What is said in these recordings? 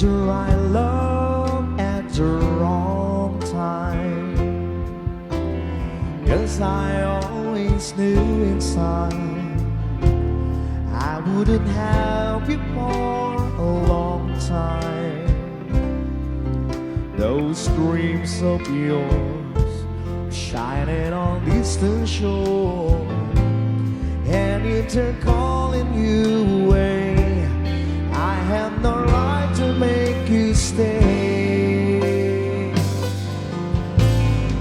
the right love at the wrong time. 'Cause I always knew inside I wouldn't have you for a long time. Those dreams of yours shining on distant shore, and if they're calling you away, I have no right to make you stay.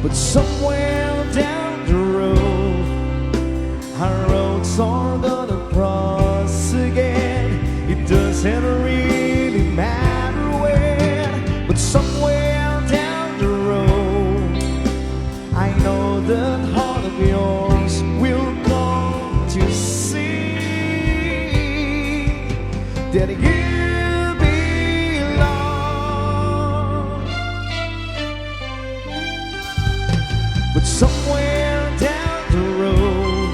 But somewhere down the road, our roads are gonna cross again. It doesn't really matter where, but somewhere down the road, I know that heart of yours will come to see that you belong. But somewhere down the road,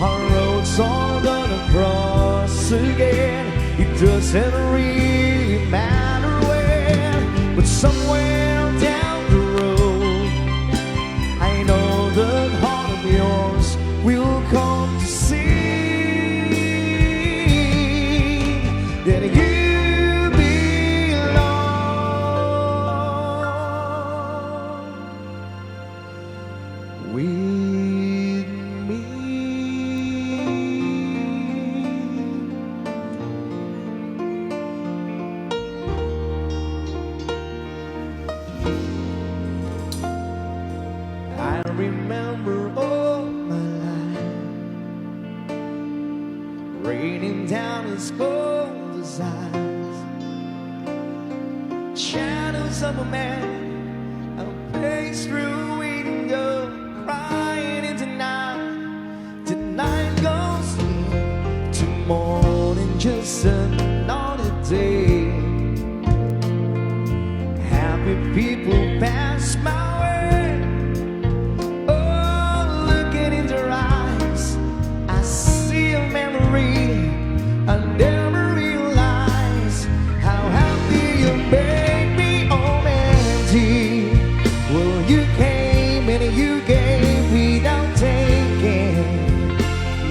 our roads are gonna cross again. It doesn't really matter where, but somewhere down the road, I know the heart of yours will come to see that you belong with me. I remember all my life raining down as cold as ice, shadows of a man, a face through a window, crying into night. The night goes into morning, just another day. Happy people pass my way. Oh, looking in their eyes, I see a memory. I never realized how happy you made me. Oh, Mandy, well, you came and you gave without taking,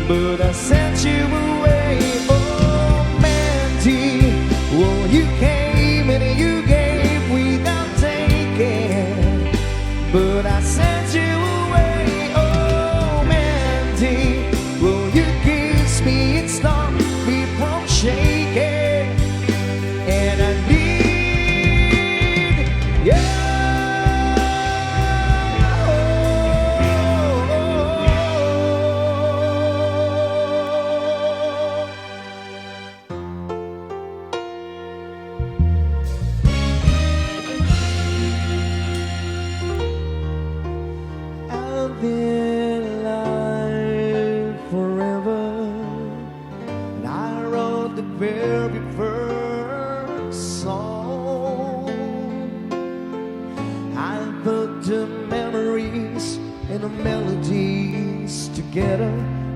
but I sent you away. Oh, Mandy, well, you came and you gave without taking, but I sent you away. Oh, Mandy, will you kiss me and stop me from shaking? And I need you. I've been alive forever, and I wrote the very first song. I put the memories and the melodies together.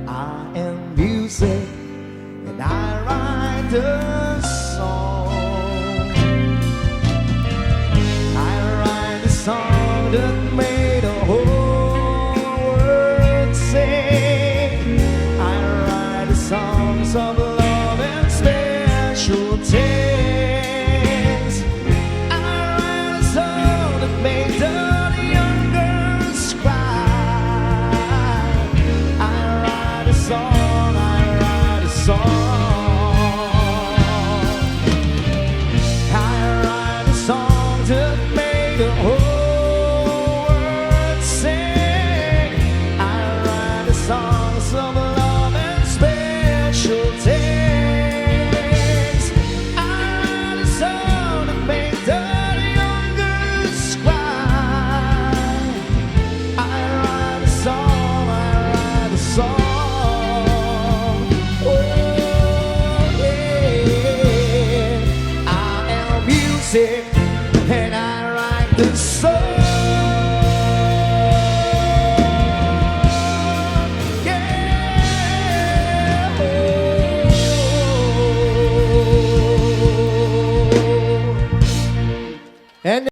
I am music, and I write the song. I write the song that made a whole world sing. I write the songs of love and special things. I write a song that made the